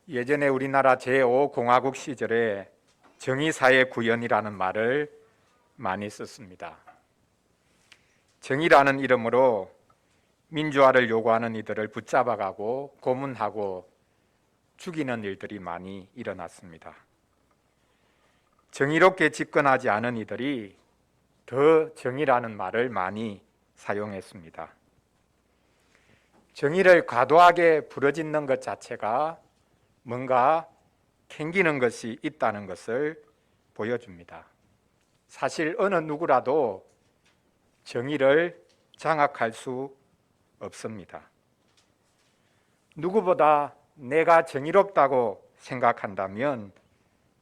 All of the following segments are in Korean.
예전에 우리나라 제5공화국 시절에 정의사회 구현이라는 말을 많이 썼습니다. 정의라는 이름으로 민주화를 요구하는 이들을 붙잡아가고 고문하고 죽이는 일들이 많이 일어났습니다. 정의롭게 집권하지 않은 이들이 더 정의라는 말을 많이 사용했습니다. 정의를 과도하게 부르짖는 것 자체가 뭔가 캥기는 것이 있다는 것을 보여줍니다. 사실 어느 누구라도 정의를 장악할 수 없습니다. 누구보다 내가 정의롭다고 생각한다면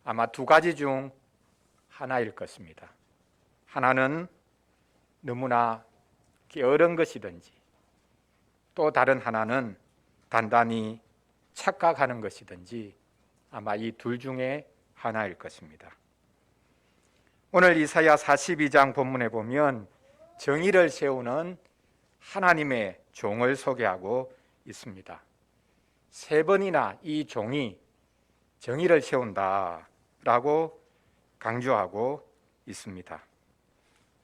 아마 두 가지 중 하나일 것입니다. 하나는 너무나 게으른 것이든지 또 다른 하나는 단단히 착각하는 것이든지 아마 이 둘 중에 하나일 것입니다. 오늘 이사야 42장 본문에 보면 정의를 세우는 하나님의 종을 소개하고 있습니다. 세 번이나 이 종이 정의를 세운다라고 강조하고 있습니다.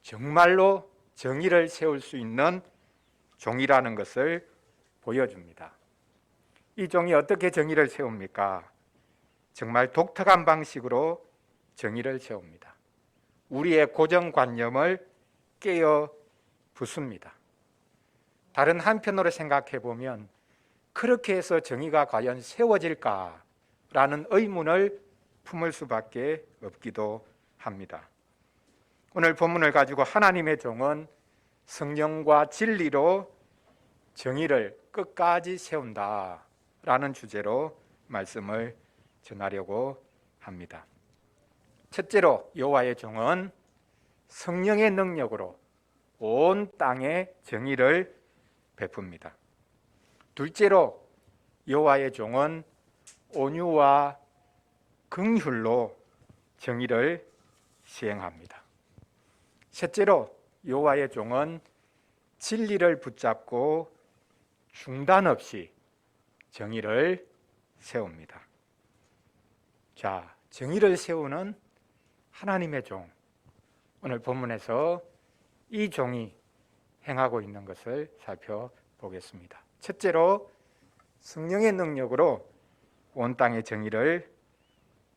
정말로 정의를 세울 수 있는 종이라는 것을 보여줍니다. 이 종이 어떻게 정의를 세웁니까? 정말 독특한 방식으로 정의를 세웁니다. 우리의 고정관념을 깨어 부숩니다. 다른 한편으로 생각해 보면 그렇게 해서 정의가 과연 세워질까라는 의문을 품을 수밖에 없기도 합니다. 오늘 본문을 가지고 하나님의 종은 성령과 진리로 정의를 끝까지 세운다라는 주제로 말씀을 전하려고 합니다. 첫째로 여호와의 종은 성령의 능력으로 온 땅에 정의를 베풉니다. 둘째로 여호와의 종은 온유와 긍휼로 정의를 시행합니다. 셋째로 여호와의 종은 진리를 붙잡고 중단 없이 정의를 세웁니다. 자, 정의를 세우는 하나님의 종, 오늘 본문에서 이 종이 행하고 있는 것을 살펴보겠습니다. 첫째로 성령의 능력으로 온 땅의 정의를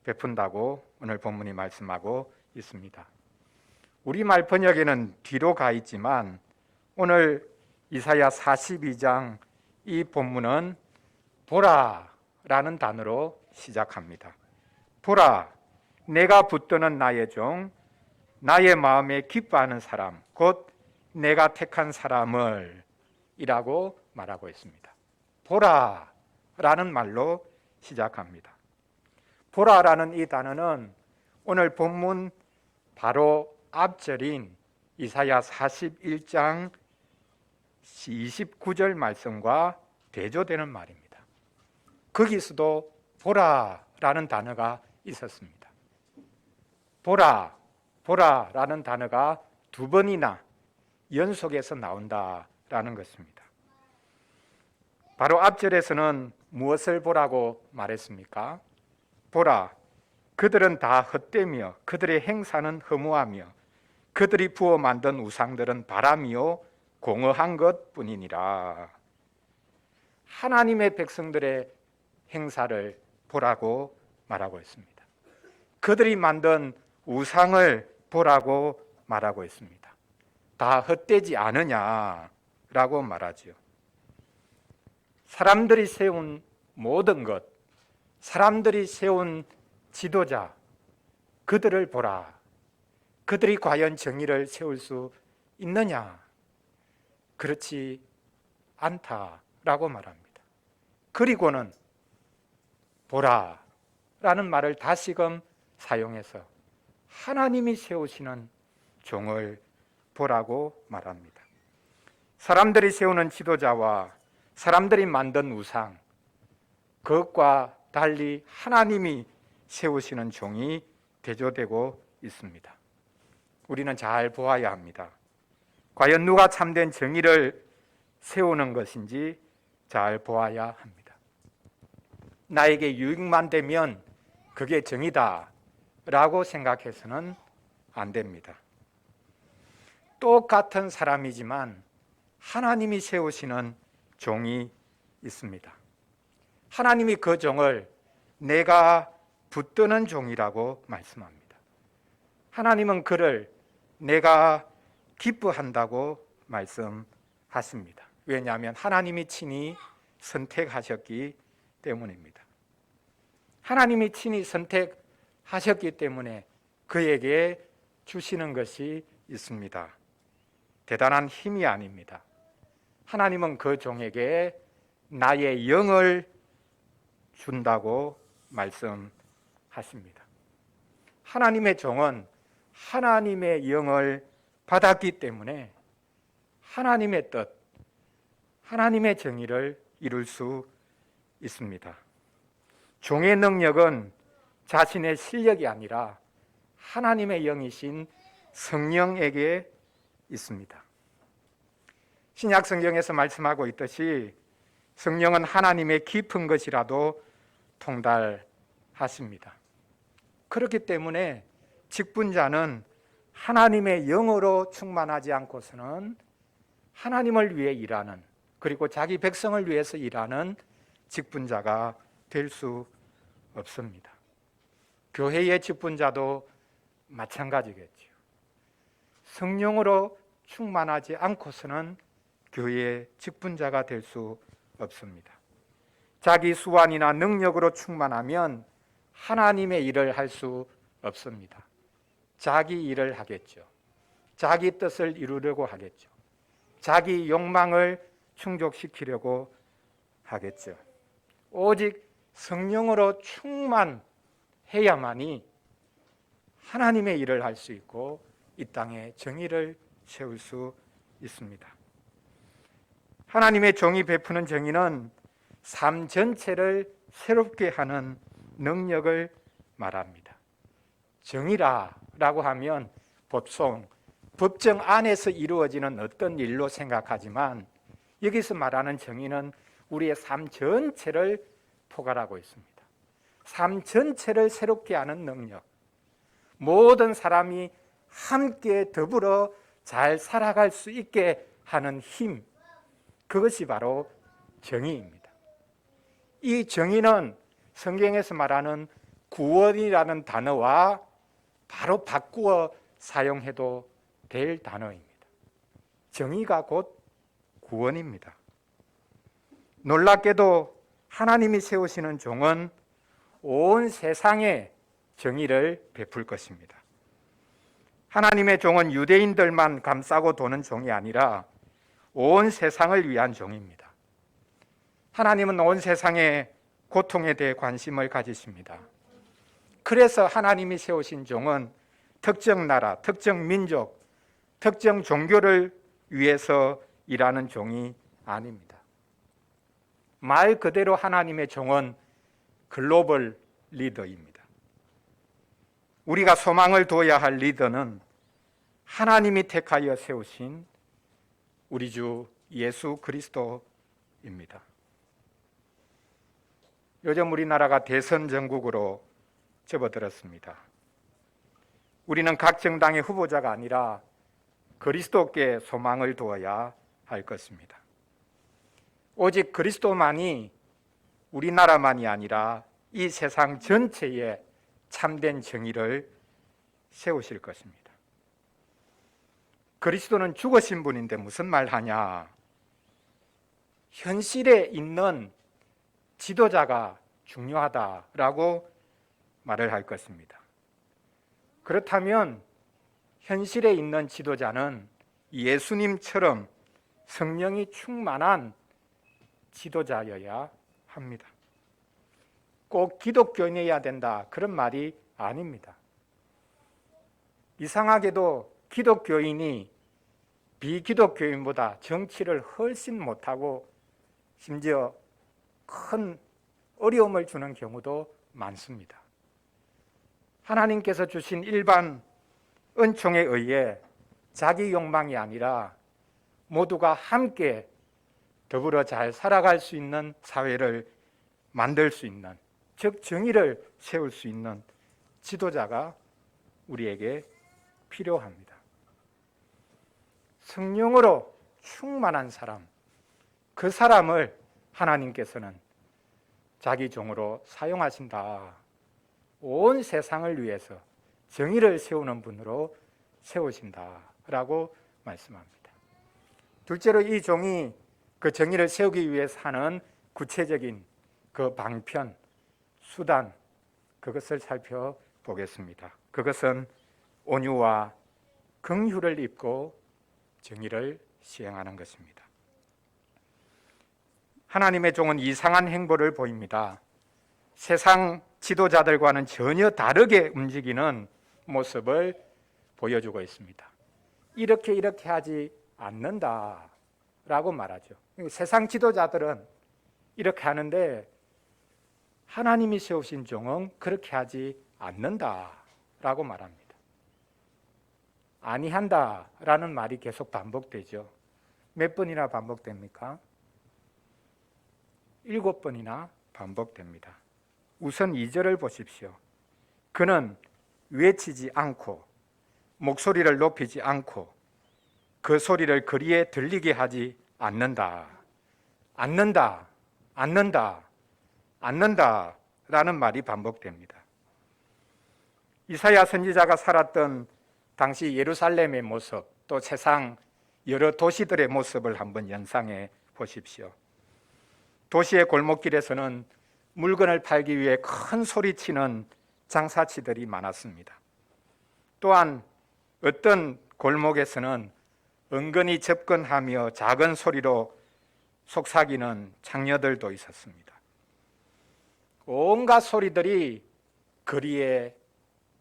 베푼다고 오늘 본문이 말씀하고 있습니다. 우리말 번역에는 뒤로 가 있지만 오늘 이사야 42장 이 본문은 보라라는 단어로 시작합니다. 보라, 내가 붙드는 나의 종, 나의 마음에 기뻐하는 사람, 곧 내가 택한 사람을 이라고 말하고 있습니다. 보라라는 말로 시작합니다. 보라라는 이 단어는 오늘 본문 바로 앞절인 이사야 41장 29절 말씀과 대조되는 말입니다. 거기서도 보라라는 단어가 있었습니다. 보라라는 단어가 두 번이나 연속해서 나온다라는 것입니다. 바로 앞절에서는 무엇을 보라고 말했습니까? 보라, 그들은 다 헛되며 그들의 행사는 허무하며 그들이 부어 만든 우상들은 바람이요 공허한 것뿐이니라. 하나님의 백성들의 행사를 보라고 말하고 있습니다. 그들이 만든 우상을 보라고 말하고 있습니다. 다 헛되지 않으냐라고 말하지요. 사람들이 세운 모든 것, 사람들이 세운 지도자, 그들을 보라. 그들이 과연 정의를 세울 수 있느냐? 그렇지 않다라고 말합니다. 그리고는 보라라는 말을 다시금 사용해서 하나님이 세우시는 종을 보라고 말합니다. 사람들이 세우는 지도자와 사람들이 만든 우상, 그것과 달리 하나님이 세우시는 종이 대조되고 있습니다. 우리는 잘 보아야 합니다. 과연 누가 참된 정의를 세우는 것인지 잘 보아야 합니다. 나에게 유익만 되면 그게 정의다 라고 생각해서는 안 됩니다. 똑같은 사람이지만 하나님이 세우시는 종이 있습니다. 하나님이 그 종을 내가 붙드는 종이라고 말씀합니다. 하나님은 그를 내가 기뻐한다고 말씀하십니다. 왜냐하면 하나님이 친히 선택하셨기 때문입니다. 하나님이 친히 선택하셨기 때문에 그에게 주시는 것이 있습니다. 대단한 힘이 아닙니다. 하나님은 그 종에게 나의 영을 준다고 말씀하십니다. 하나님의 종은 하나님의 영을 받았기 때문에 하나님의 뜻, 하나님의 정의를 이룰 수 있습니다. 종의 능력은 자신의 실력이 아니라 하나님의 영이신 성령에게 있습니다. 신약 성경에서 말씀하고 있듯이 성령은 하나님의 깊은 것이라도 통달하십니다. 그렇기 때문에 직분자는 하나님의 영으로 충만하지 않고서는 하나님을 위해 일하는, 그리고 자기 백성을 위해서 일하는 직분자가 될 수 없습니다. 교회의 직분자도 마찬가지겠죠. 성령으로 충만하지 않고서는 교회의 직분자가 될 수 없습니다. 자기 수완이나 능력으로 충만하면 하나님의 일을 할 수 없습니다. 자기 일을 하겠죠. 자기 뜻을 이루려고 하겠죠. 자기 욕망을 충족시키려고 하겠죠. 오직 성령으로 충만해야만이 하나님의 일을 할 수 있고 이 땅에 정의를 세울 수 있습니다. 하나님의 종이 베푸는 정의는 삶 전체를 새롭게 하는 능력을 말합니다. 정의라고 하면 보통 법정 안에서 이루어지는 어떤 일로 생각하지만 여기서 말하는 정의는 우리의 삶 전체를 포괄하고 있습니다. 삶 전체를 새롭게 하는 능력, 모든 사람이 함께 더불어 잘 살아갈 수 있게 하는 힘, 그것이 바로 정의입니다. 이 정의는 성경에서 말하는 구원이라는 단어와 바로 바꾸어 사용해도 될 단어입니다. 정의가 곧 구원입니다. 놀랍게도 하나님이 세우시는 종은 온 세상에 정의를 베풀 것입니다. 하나님의 종은 유대인들만 감싸고 도는 종이 아니라 온 세상을 위한 종입니다. 하나님은 온 세상의 고통에 대해 관심을 가지십니다. 그래서 하나님이 세우신 종은 특정 나라, 특정 민족, 특정 종교를 위해서 일하는 종이 아닙니다. 말 그대로 하나님의 종은 글로벌 리더입니다. 우리가 소망을 둬야 할 리더는 하나님이 택하여 세우신 우리 주 예수 그리스도입니다. 요즘 우리나라가 대선 전국으로 접어들었습니다. 우리는 각 정당의 후보자가 아니라 그리스도께 소망을 두어야 할 것입니다. 오직 그리스도만이 우리나라만이 아니라 이 세상 전체에 참된 정의를 세우실 것입니다. 그리스도는 죽으신 분인데 무슨 말 하냐? 현실에 있는 지도자가 중요하다라고 말을 할 것입니다. 그렇다면 현실에 있는 지도자는 예수님처럼 성령이 충만한 지도자여야 합니다. 꼭 기독교인이어야 된다, 그런 말이 아닙니다. 이상하게도 기독교인이 비기독교인보다 정치를 훨씬 못하고 심지어 큰 어려움을 주는 경우도 많습니다. 하나님께서 주신 일반 은총에 의해 자기 욕망이 아니라 모두가 함께 더불어 잘 살아갈 수 있는 사회를 만들 수 있는 즉 정의를 세울 수 있는 지도자가 우리에게 필요합니다. 성령으로 충만한 사람, 그 사람을 하나님께서는 자기 종으로 사용하신다. 온 세상을 위해서 정의를 세우는 분으로 세우신다라고 말씀합니다. 둘째로 이 종이 그 정의를 세우기 위해서 하는 구체적인 그 방편, 수단, 그것을 살펴보겠습니다. 그것은 온유와 긍휼을 입고 정의를 시행하는 것입니다. 하나님의 종은 이상한 행보를 보입니다. 세상 지도자들과는 전혀 다르게 움직이는 모습을 보여주고 있습니다. 이렇게 하지 않는다라고 말하죠. 세상 지도자들은 이렇게 하는데 하나님이 세우신 종은 그렇게 하지 않는다라고 말합니다. 아니한다라는 말이 계속 반복되죠. 몇 번이나 반복됩니까? 7번이나 반복됩니다. 우선 2절을 보십시오. 그는 외치지 않고 목소리를 높이지 않고 그 소리를 거리에 들리게 하지 않는다. 않는다. 않는다. 않는다 라는 말이 반복됩니다. 이사야 선지자가 살았던 당시 예루살렘의 모습, 또 세상 여러 도시들의 모습을 한번 연상해 보십시오. 도시의 골목길에서는 물건을 팔기 위해 큰 소리치는 장사치들이 많았습니다. 또한 어떤 골목에서는 은근히 접근하며 작은 소리로 속삭이는 장녀들도 있었습니다. 온갖 소리들이 거리에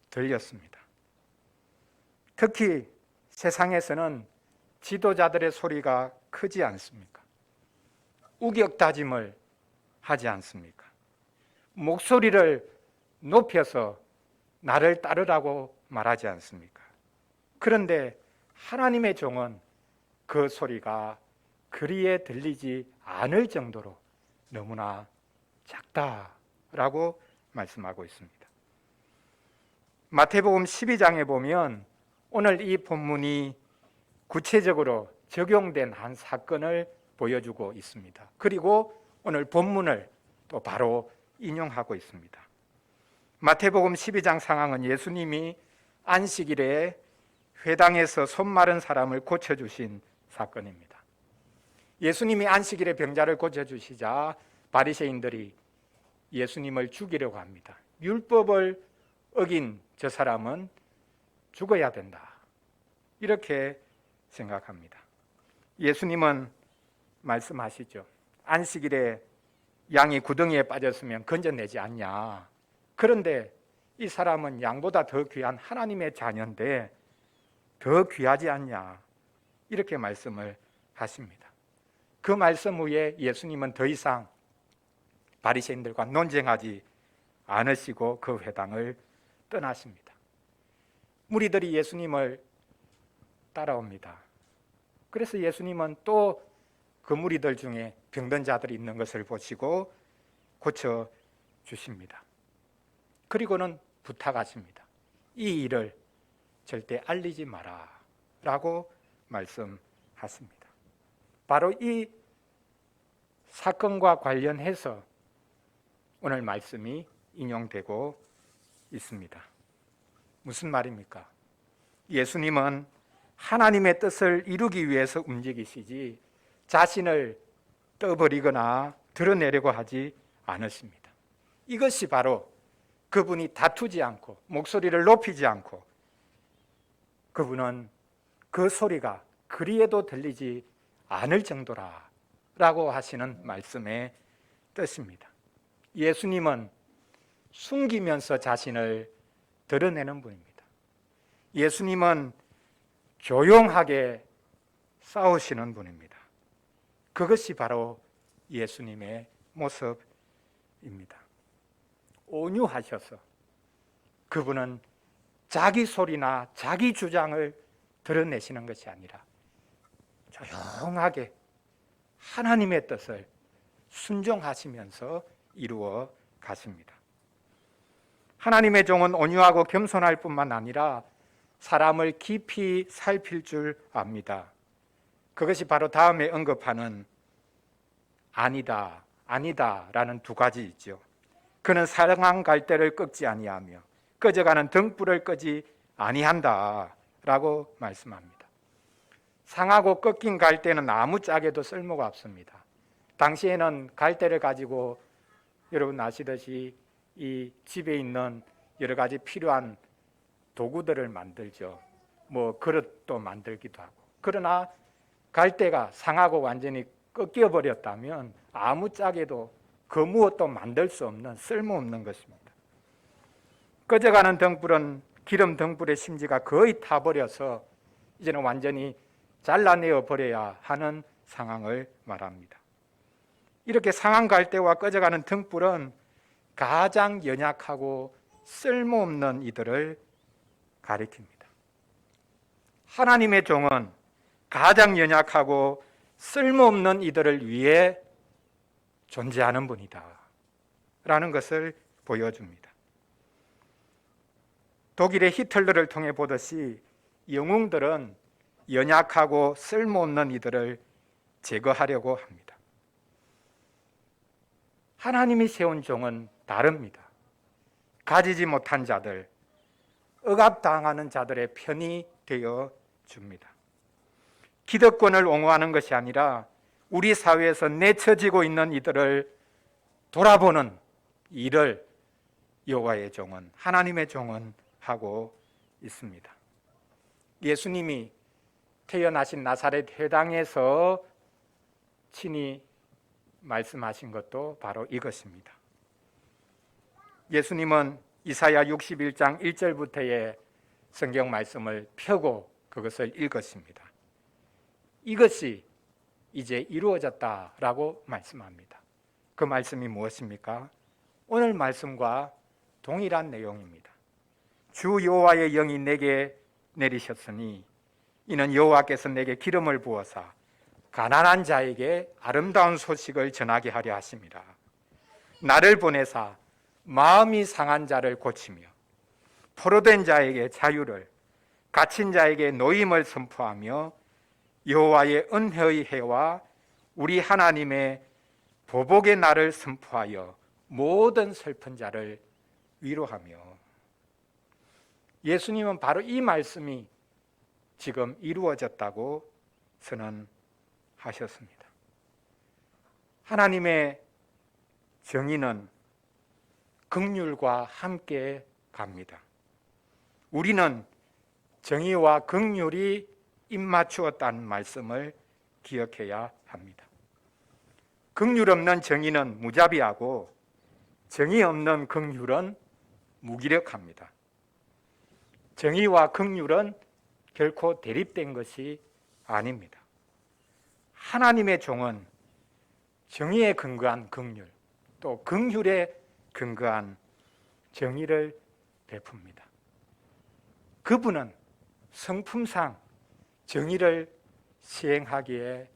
들렸습니다. 특히 세상에서는 지도자들의 소리가 크지 않습니까? 우격다짐을 하지 않습니까? 목소리를 높여서 나를 따르라고 말하지 않습니까? 그런데 하나님의 종은 그 소리가 거리에 들리지 않을 정도로 너무나 작다라고 말씀하고 있습니다. 마태복음 12장에 보면 오늘 이 본문이 구체적으로 적용된 한 사건을 보여주고 있습니다. 그리고 오늘 본문을 또 바로 인용하고 있습니다. 마태복음 12장 상황은 예수님이 안식일에 회당에서 손 마른 사람을 고쳐주신 사건입니다. 예수님이 안식일에 병자를 고쳐주시자 바리새인들이 예수님을 죽이려고 합니다. 율법을 어긴 저 사람은 죽어야 된다. 이렇게 생각합니다. 예수님은 말씀하시죠. 안식일에 양이 구덩이에 빠졌으면 건져내지 않냐. 그런데 이 사람은 양보다 더 귀한 하나님의 자녀인데 더 귀하지 않냐. 이렇게 말씀을 하십니다. 그 말씀 후에 예수님은 더 이상 바리새인들과 논쟁하지 않으시고 그 회당을 떠나십니다. 무리들이 예수님을 따라옵니다. 그래서 예수님은 또 그 무리들 중에 병든 자들이 있는 것을 보시고 고쳐주십니다. 그리고는 부탁하십니다. 이 일을 절대 알리지 마라 라고 말씀하십니다. 바로 이 사건과 관련해서 오늘 말씀이 인용되고 있습니다. 무슨 말입니까? 예수님은 하나님의 뜻을 이루기 위해서 움직이시지 자신을 떠버리거나 드러내려고 하지 않으십니다. 이것이 바로 그분이 다투지 않고 목소리를 높이지 않고 그분은 그 소리가 그리에도 들리지 않을 정도라 라고 하시는 말씀의 뜻입니다. 예수님은 숨기면서 자신을 드러내는 분입니다. 예수님은 조용하게 싸우시는 분입니다. 그것이 바로 예수님의 모습입니다. 온유하셔서 그분은 자기 소리나 자기 주장을 드러내시는 것이 아니라 조용하게 하나님의 뜻을 순종하시면서 이루어 가십니다. 하나님의 종은 온유하고 겸손할 뿐만 아니라 사람을 깊이 살필 줄 압니다. 그것이 바로 다음에 언급하는 아니다, 아니다 라는 두 가지 있죠. 그는 상한 갈대를 꺾지 아니하며 꺼져가는 등불을 끄지 아니한다 라고 말씀합니다. 상하고 꺾인 갈대는 아무짝에도 쓸모가 없습니다. 당시에는 갈대를 가지고 여러분 아시듯이 이 집에 있는 여러 가지 필요한 도구들을 만들죠. 뭐 그릇도 만들기도 하고. 그러나 갈대가 상하고 완전히 꺾여버렸다면 아무짝에도 그 무엇도 만들 수 없는 쓸모없는 것입니다. 꺼져가는 등불은 기름 등불의 심지가 거의 타버려서 이제는 완전히 잘라내어 버려야 하는 상황을 말합니다. 이렇게 상한 갈대와 꺼져가는 등불은 가장 연약하고 쓸모없는 이들을 가리킵니다. 하나님의 종은 가장 연약하고 쓸모없는 이들을 위해 존재하는 분이다 라는 것을 보여줍니다. 독일의 히틀러를 통해 보듯이 영웅들은 연약하고 쓸모없는 이들을 제거하려고 합니다. 하나님이 세운 종은 다릅니다. 가지지 못한 자들, 억압당하는 자들의 편이 되어 줍니다. 기득권을 옹호하는 것이 아니라 우리 사회에서 내쳐지고 있는 이들을 돌아보는 일을 여호와의 종은, 하나님의 종은 하고 있습니다. 예수님이 태어나신 나사렛 회당에서 친히 말씀하신 것도 바로 이것입니다. 예수님은 이사야 61장 1절부터의 성경 말씀을 펴고 그것을 읽었습니다. 이것이 이제 이루어졌다라고 말씀합니다. 그 말씀이 무엇입니까? 오늘 말씀과 동일한 내용입니다. 주 여호와의 영이 내게 내리셨으니 이는 여호와께서 내게 기름을 부어사 가난한 자에게 아름다운 소식을 전하게 하려 하심이라. 나를 보내사 마음이 상한 자를 고치며 포로된 자에게 자유를, 갇힌 자에게 노임을 선포하며 여호와의 은혜의 해와 우리 하나님의 보복의 날을 선포하여 모든 슬픈 자를 위로하며. 예수님은 바로 이 말씀이 지금 이루어졌다고 선언하셨습니다. 하나님의 정의는 긍휼과 함께 갑니다. 우리는 정의와 긍휼이 입맞추었다는 말씀을 기억해야 합니다. 긍휼 없는 정의는 무자비하고 정의 없는 긍휼은 무기력합니다. 정의와 긍휼은 결코 대립된 것이 아닙니다. 하나님의 종은 정의에 근거한 긍휼, 또 긍휼에 근거한 정의를 베풉니다. 그분은 성품상 정의를 시행하기에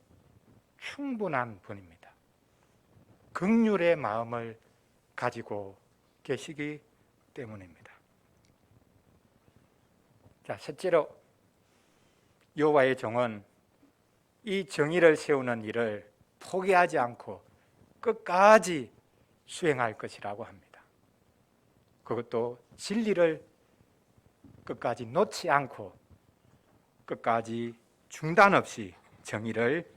충분한 분입니다. 긍휼의 마음을 가지고 계시기 때문입니다. 자, 셋째로 여호와의 종은 이 정의를 세우는 일을 포기하지 않고 끝까지 수행할 것이라고 합니다. 그것도 진리를 끝까지 놓지 않고 끝까지 중단 없이 정의를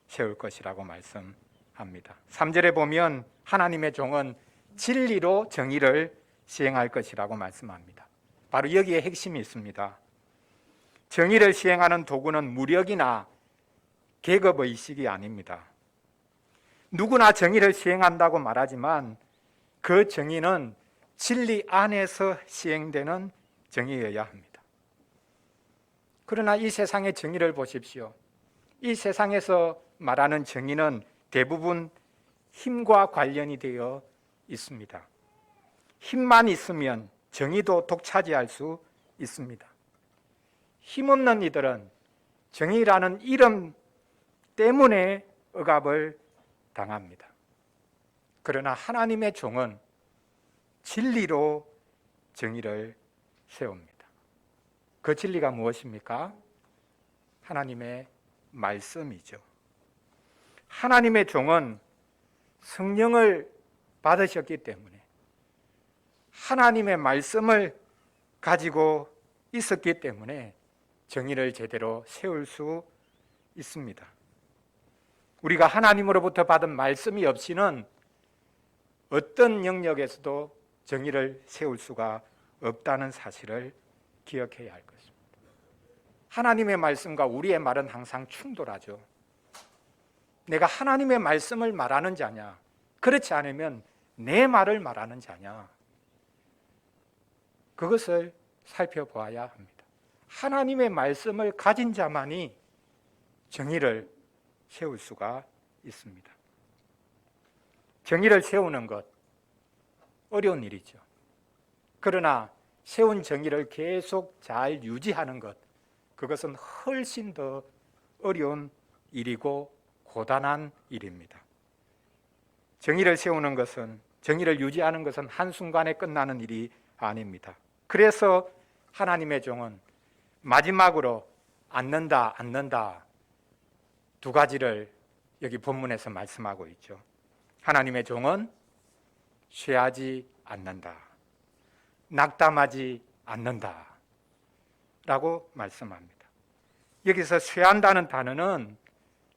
세울 것이라고 말씀합니다. 3절에 보면 하나님의 종은 진리로 정의를 시행할 것이라고 말씀합니다. 바로 여기에 핵심이 있습니다. 정의를 시행하는 도구는 무력이나 계급의식이 아닙니다. 누구나 정의를 시행한다고 말하지만 그 정의는 진리 안에서 시행되는 정의여야 합니다. 그러나 이 세상의 정의를 보십시오. 이 세상에서 말하는 정의는 대부분 힘과 관련이 되어 있습니다. 힘만 있으면 정의도 독차지할 수 있습니다. 힘없는 이들은 정의라는 이름 때문에 억압을 당합니다. 그러나 하나님의 종은 진리로 정의를 세웁니다. 그 진리가 무엇입니까? 하나님의 말씀이죠. 하나님의 종은 성령을 받으셨기 때문에 하나님의 말씀을 가지고 있었기 때문에 정의를 제대로 세울 수 있습니다. 우리가 하나님으로부터 받은 말씀이 없이는 어떤 영역에서도 정의를 세울 수가 없다는 사실을 기억해야 할 것입니다. 하나님의 말씀과 우리의 말은 항상 충돌하죠. 내가 하나님의 말씀을 말하는 자냐, 그렇지 않으면 내 말을 말하는 자냐, 그것을 살펴보아야 합니다. 하나님의 말씀을 가진 자만이 정의를 세울 수가 있습니다. 정의를 세우는 것 어려운 일이죠. 그러나 세운 정의를 계속 잘 유지하는 것, 그것은 훨씬 더 어려운 일이고 고단한 일입니다. 정의를 세우는 것은, 정의를 유지하는 것은 한순간에 끝나는 일이 아닙니다. 그래서 하나님의 종은 마지막으로 앉는다 두 가지를 여기 본문에서 말씀하고 있죠. 하나님의 종은 쉬하지 않는다, 낙담하지 않는다 라고 말씀합니다. 여기서 쉬한다는 단어는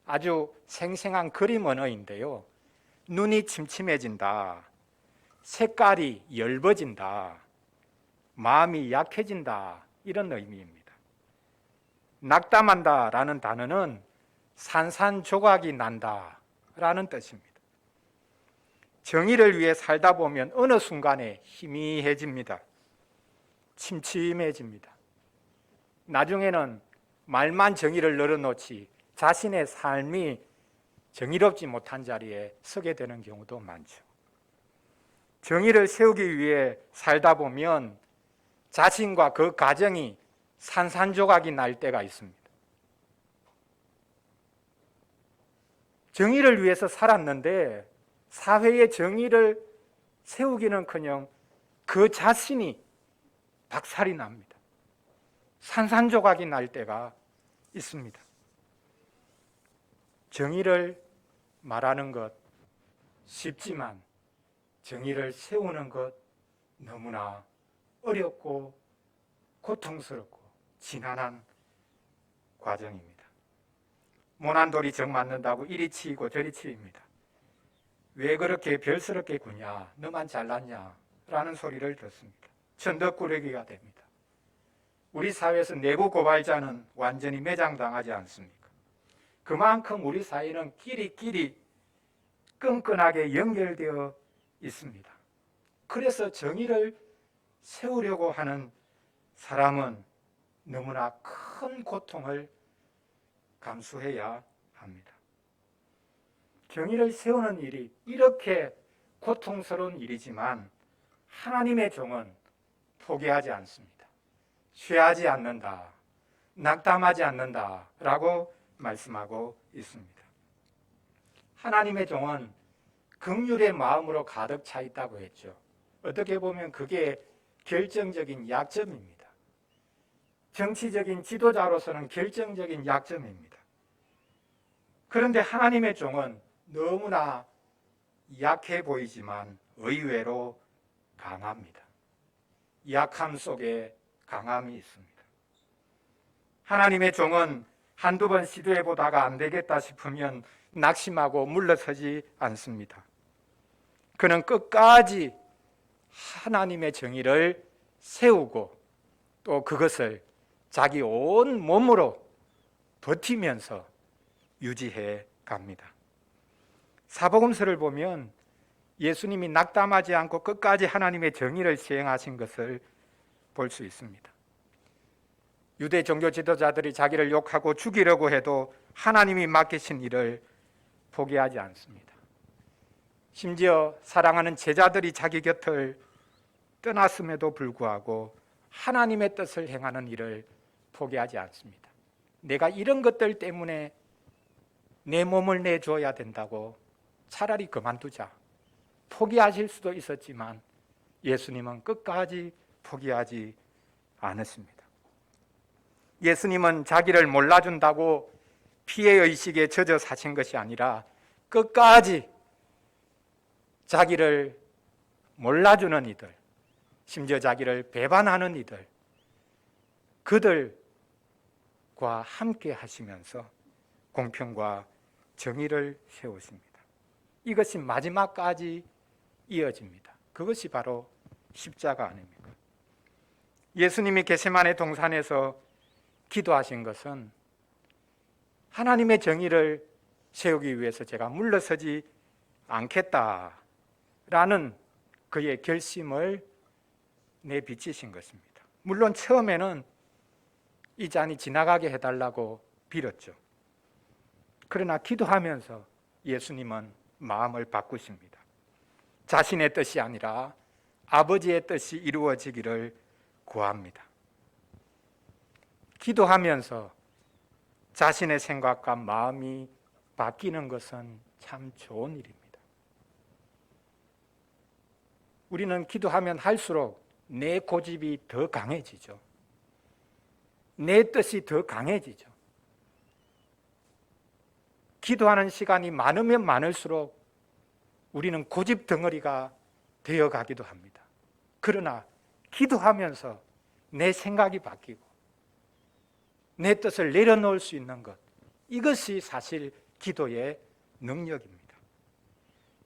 아주 생생한 그림 언어인데요, 눈이 침침해진다, 색깔이 엷어진다, 마음이 약해진다, 이런 의미입니다. 낙담한다라는 단어는 산산조각이 난다 라는 뜻입니다. 정의를 위해 살다 보면 어느 순간에 희미해집니다. 침침해집니다. 나중에는 말만 정의를 늘어놓지 자신의 삶이 정의롭지 못한 자리에 서게 되는 경우도 많죠. 정의를 세우기 위해 살다 보면 자신과 그 가정이 산산조각이 날 때가 있습니다. 정의를 위해서 살았는데 사회의 정의를 세우기는커녕 그 자신이 박살이 납니다. 산산조각이 날 때가 있습니다. 정의를 말하는 것 쉽지만 정의를 세우는 것 너무나 어렵고 고통스럽고 지난한 과정입니다. 모난 돌이 정 맞는다고 이리 치이고 저리 치입니다. 왜 그렇게 별스럽게 구냐, 너만 잘났냐 라는 소리를 듣습니다. 천덕꾸러기가 됩니다. 우리 사회에서 내부 고발자는 완전히 매장당하지 않습니까? 그만큼 우리 사회는 끼리끼리 끈끈하게 연결되어 있습니다. 그래서 정의를 세우려고 하는 사람은 너무나 큰 고통을 감수해야 합니다. 정의를 세우는 일이 이렇게 고통스러운 일이지만 하나님의 종은 포기하지 않습니다. 쉬하지 않는다, 낙담하지 않는다 라고 말씀하고 있습니다. 하나님의 종은 긍휼의 마음으로 가득 차 있다고 했죠. 어떻게 보면 그게 결정적인 약점입니다. 정치적인 지도자로서는 결정적인 약점입니다. 그런데 하나님의 종은 너무나 약해 보이지만 의외로 강합니다. 약함 속에 강함이 있습니다. 하나님의 종은 한두 번 시도해 보다가 안 되겠다 싶으면 낙심하고 물러서지 않습니다. 그는 끝까지 하나님의 정의를 세우고 또 그것을 자기 온 몸으로 버티면서 유지해 갑니다. 사복음서를 보면 예수님이 낙담하지 않고 끝까지 하나님의 정의를 시행하신 것을 볼 수 있습니다. 유대 종교 지도자들이 자기를 욕하고 죽이려고 해도 하나님이 맡기신 일을 포기하지 않습니다. 심지어 사랑하는 제자들이 자기 곁을 떠났음에도 불구하고 하나님의 뜻을 행하는 일을 포기하지 않습니다. 내가 이런 것들 때문에 내 몸을 내줘야 된다고 차라리 그만두자, 포기하실 수도 있었지만 예수님은 끝까지 포기하지 않았습니다. 예수님은 자기를 몰라준다고 피해의식에 젖어 사신 것이 아니라 끝까지 자기를 몰라주는 이들, 심지어 자기를 배반하는 이들, 그들과 함께 하시면서 공평과 정의를 세우십니다. 이것이 마지막까지 이어집니다. 그것이 바로 십자가 아닙니까? 예수님이 겟세마네 동산에서 기도하신 것은 하나님의 정의를 세우기 위해서 제가 물러서지 않겠다라는 그의 결심을 내비치신 것입니다. 물론 처음에는 이 잔이 지나가게 해달라고 빌었죠. 그러나 기도하면서 예수님은 마음을 바꾸십니다. 자신의 뜻이 아니라 아버지의 뜻이 이루어지기를 구합니다. 기도하면서 자신의 생각과 마음이 바뀌는 것은 참 좋은 일입니다. 우리는 기도하면 할수록 내 고집이 더 강해지죠. 내 뜻이 더 강해지죠. 기도하는 시간이 많으면 많을수록 우리는 고집 덩어리가 되어가기도 합니다. 그러나 기도하면서 내 생각이 바뀌고 내 뜻을 내려놓을 수 있는 것, 이것이 사실 기도의 능력입니다.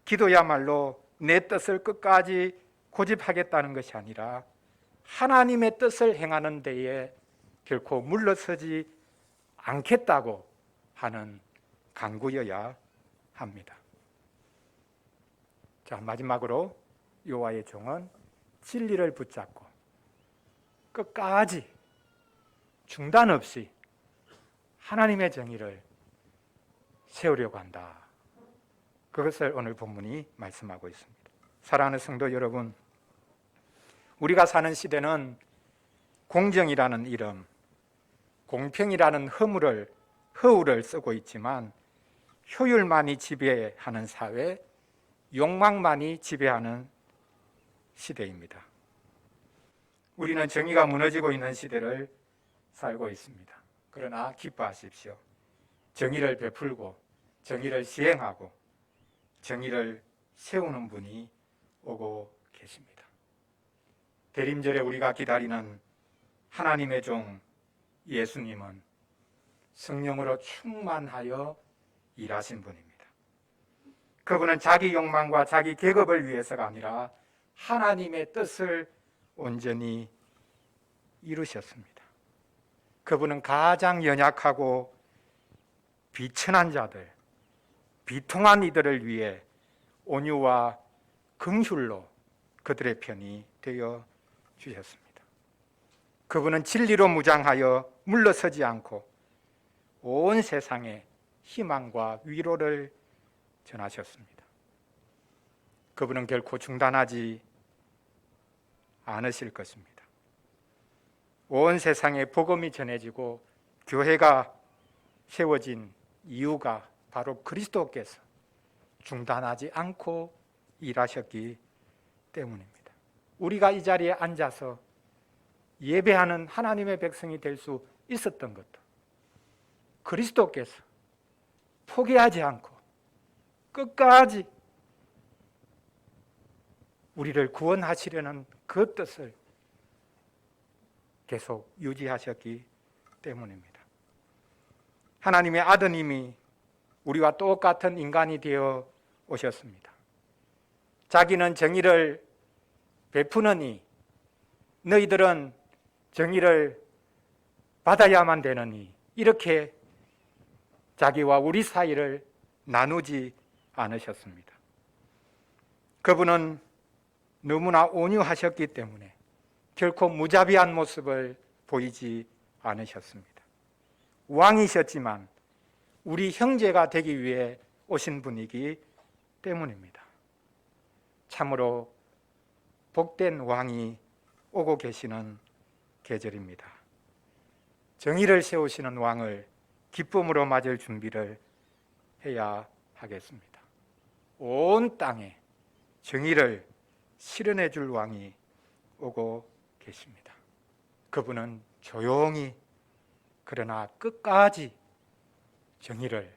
기도야말로 내 뜻을 끝까지 고집하겠다는 것이 아니라 하나님의 뜻을 행하는 데에 결코 물러서지 않겠다고 하는 간구여야 합니다. 자, 마지막으로 여호와의 종은 진리를 붙잡고 끝까지 중단 없이 하나님의 정의를 세우려고 한다. 그것을 오늘 본문이 말씀하고 있습니다. 사랑하는 성도 여러분, 우리가 사는 시대는 공정이라는 이름, 공평이라는 허울을 쓰고 있지만 효율만이 지배하는 사회, 욕망만이 지배하는 시대입니다. 우리는 정의가 무너지고 있는 시대를 살고 있습니다. 그러나 기뻐하십시오. 정의를 베풀고 정의를 시행하고 정의를 세우는 분이 오고 계십니다. 대림절에 우리가 기다리는 하나님의 종 예수님은 성령으로 충만하여 일하신 분입니다. 그분은 자기 욕망과 자기 계급을 위해서가 아니라 하나님의 뜻을 온전히 이루셨습니다. 그분은 가장 연약하고 비천한 자들, 비통한 이들을 위해 온유와 긍휼로 그들의 편이 되어 주셨습니다. 그분은 진리로 무장하여 물러서지 않고 온 세상에 희망과 위로를 전하셨습니다. 그분은 결코 중단하지 않으실 것입니다. 온 세상에 복음이 전해지고 교회가 세워진 이유가 바로 그리스도께서 중단하지 않고 일하셨기 때문입니다. 우리가 이 자리에 앉아서 예배하는 하나님의 백성이 될 수 있었던 것도 그리스도께서 포기하지 않고 끝까지 우리를 구원하시려는 그 뜻을 계속 유지하셨기 때문입니다. 하나님의 아드님이 우리와 똑같은 인간이 되어 오셨습니다. 자기는 정의를 베푸느니 너희들은 정의를 받아야만 되느니 이렇게 자기와 우리 사이를 나누지 않으셨습니다. 그분은 너무나 온유하셨기 때문에 결코 무자비한 모습을 보이지 않으셨습니다. 왕이셨지만 우리 형제가 되기 위해 오신 분이기 때문입니다. 참으로 복된 왕이 오고 계시는 계절입니다. 정의를 세우시는 왕을 기쁨으로 맞을 준비를 해야 하겠습니다. 온 땅에 정의를 실현해 줄 왕이 오고 계십니다. 그분은 조용히 그러나 끝까지 정의를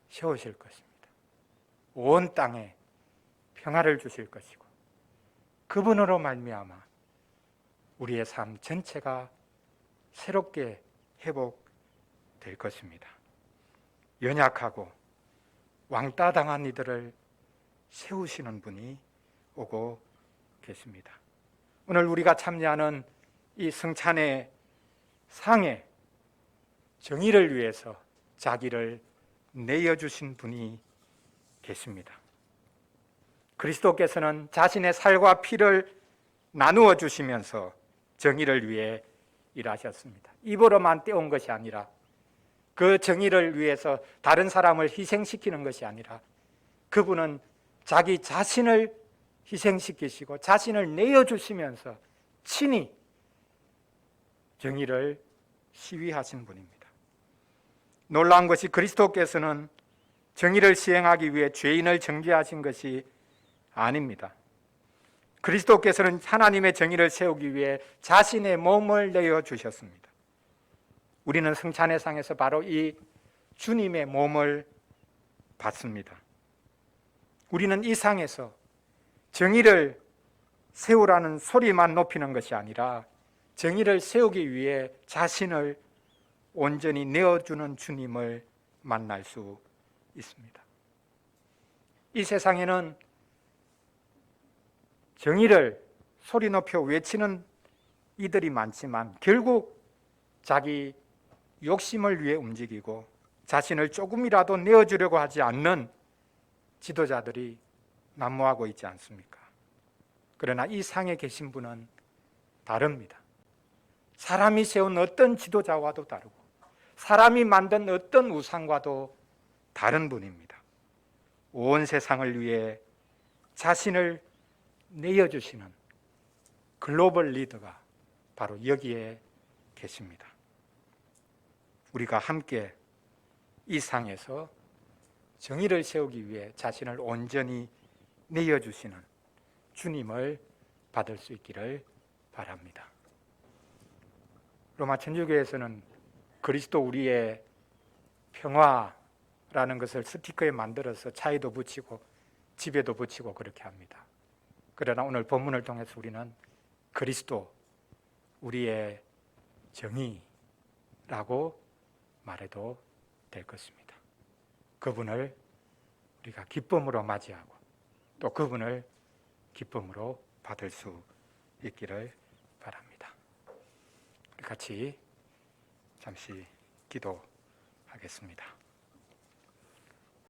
세우실 것입니다. 온 땅에 평화를 주실 것이고 그분으로 말미암아 우리의 삶 전체가 새롭게 회복될 것입니다. 연약하고 왕따 당한 이들을 세우시는 분이 오고 계십니다. 오늘 우리가 참여하는 이 성찬의 상에 정의를 위해서 자기를 내어주신 분이 계십니다. 그리스도께서는 자신의 살과 피를 나누어 주시면서 정의를 위해 일하셨습니다. 입으로만 떼온 것이 아니라 그 정의를 위해서 다른 사람을 희생시키는 것이 아니라 그분은 자기 자신을 희생시키시고 자신을 내어주시면서 친히 정의를 시위하신 분입니다. 놀라운 것이 그리스도께서는 정의를 시행하기 위해 죄인을 정죄하신 것이 아닙니다. 그리스도께서는 하나님의 정의를 세우기 위해 자신의 몸을 내어주셨습니다. 우리는 성찬의 상에서 바로 이 주님의 몸을 받습니다. 우리는 이 상에서 정의를 세우라는 소리만 높이는 것이 아니라 정의를 세우기 위해 자신을 온전히 내어주는 주님을 만날 수 있습니다. 이 세상에는 정의를 소리 높여 외치는 이들이 많지만 결국 자기 욕심을 위해 움직이고 자신을 조금이라도 내어주려고 하지 않는 지도자들이 난무하고 있지 않습니까? 그러나 이 상에 계신 분은 다릅니다. 사람이 세운 어떤 지도자와도 다르고 사람이 만든 어떤 우상과도 다른 분입니다. 온 세상을 위해 자신을 내어주시는 글로벌 리더가 바로 여기에 계십니다. 우리가 함께 이 상에서 정의를 세우기 위해 자신을 온전히 내어주시는 주님을 받을 수 있기를 바랍니다. 로마 천주교에서는 그리스도 우리의 평화라는 것을 스티커에 만들어서 차에도 붙이고 집에도 붙이고 그렇게 합니다. 그러나 오늘 본문을 통해서 우리는 그리스도 우리의 정의라고 말해도 될 것입니다. 그분을 우리가 기쁨으로 맞이하고 또 그분을 기쁨으로 받을 수 있기를 바랍니다. 우리 같이 잠시 기도하겠습니다.